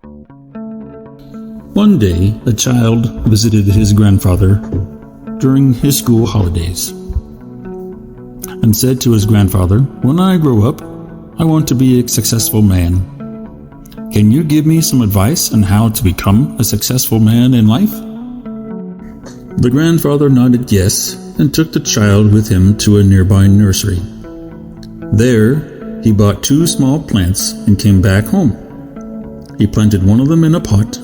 One day, a child visited his grandfather during his school holidays and said to his grandfather, "When I grow up, I want to be a successful man. Can you give me some advice on how to become a successful man in life?" The grandfather nodded yes and took the child with him to a nearby nursery. There, he bought 2 small plants and came back home. He planted one of them in a pot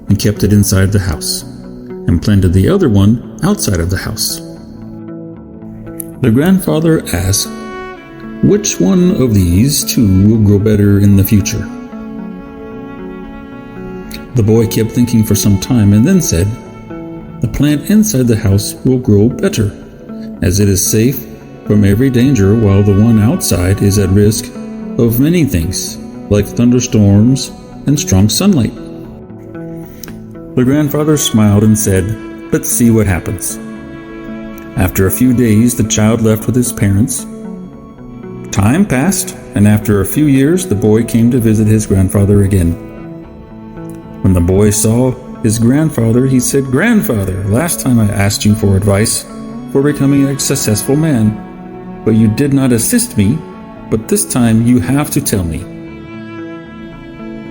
and kept it inside the house, and planted the other one outside of the house. The grandfather asked, "Which one of these 2 will grow better in the future?" The boy kept thinking for some time and then said, "The plant inside the house will grow better, as it is safe from every danger, while the one outside is at risk of many things, like thunderstorms and strong sunlight." The grandfather smiled and said, "Let's see what happens." After a few days, the child left with his parents. Time passed, and after a few years, the boy came to visit his grandfather again. When the boy saw his grandfather, he said, "Grandfather, last time I asked you for advice for becoming a successful man, but you did not assist me, but this time you have to tell me."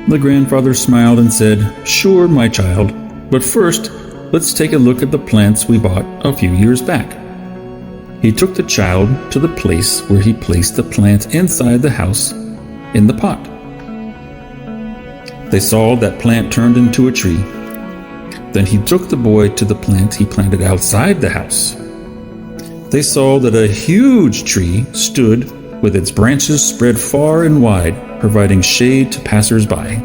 The grandfather smiled and said, "Sure, my child, but first, let's take a look at the plants we bought a few years back." He took the child to the place where he placed the plant inside the house in the pot. They saw that plant turned into a tree. Then he took the boy to the plant he planted outside the house. They saw that a huge tree stood with its branches spread far and wide, providing shade to passers-by.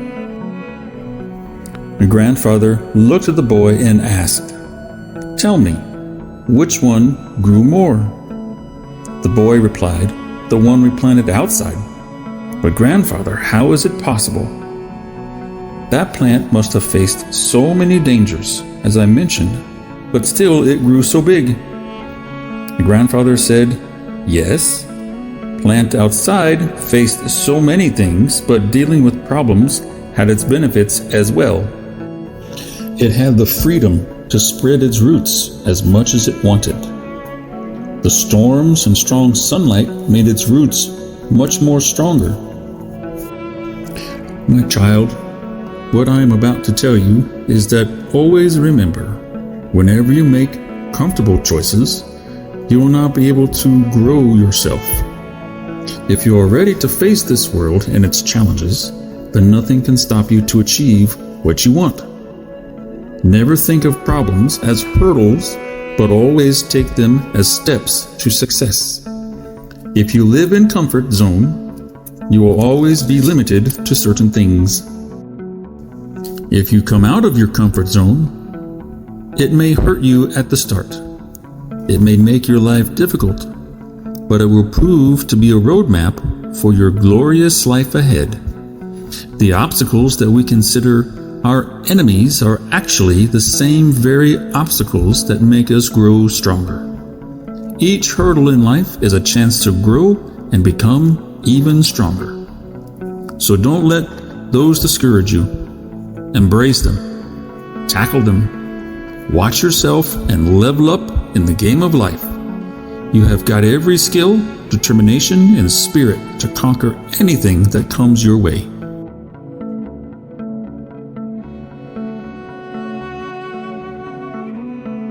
The grandfather looked at the boy and asked, "Tell me, which one grew more?" The boy replied, "The one we planted outside." "But grandfather, how is it possible? That plant must have faced so many dangers, as I mentioned, but still it grew so big." The grandfather said, "Yes, plant outside faced so many things, but dealing with problems had its benefits as well. It had the freedom to spread its roots as much as it wanted. The storms and strong sunlight made its roots much more stronger." My child, what I am about to tell you is that always remember, whenever you make comfortable choices, you will not be able to grow yourself. If you are ready to face this world and its challenges, then nothing can stop you to achieve what you want. Never think of problems as hurdles, but always take them as steps to success. If you live in comfort zone, you will always be limited to certain things. If you come out of your comfort zone, it may hurt you at the start. It may make your life difficult, but it will prove to be a roadmap for your glorious life ahead. The obstacles that we consider our enemies are actually the same very obstacles that make us grow stronger. Each hurdle in life is a chance to grow and become even stronger. So don't let those discourage you. Embrace them. Tackle them. Watch yourself and level up in the game of life. You have got every skill, determination, and spirit to conquer anything that comes your way.